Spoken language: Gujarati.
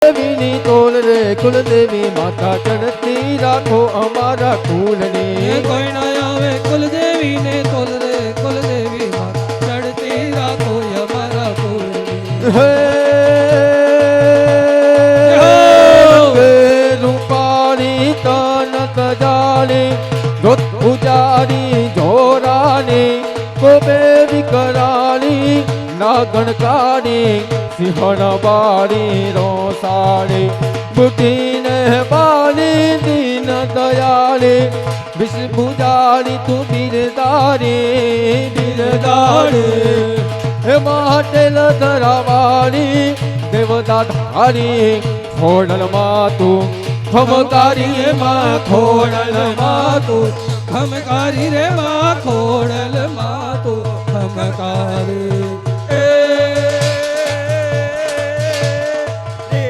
દેવીની તોલ રે કુલદેવી માતા ચડતી રાખો અમારા કુલને. કોઈ ના આવે કુલદેવી ને તોલ રે કુલદેવી માતા ચડતી રાખો અમારા કુલની. હે રૂપાણી તન તજાણી ધોત પૂજારી જોરાણી કોબે વિકરાણી નાગણકારી સિંહણ બારી રોસાણી બુટીને બારી દીન દયાળી વિષ પૂજારી તું બિરદારી બિરદારી હે માટેલ ધરાવાળી દેવતા ધારી ખોડલ માતું ખમકારી માં ખોડલ માતું ખમકારી રે માં ખોડલ માં તું ખમકારી.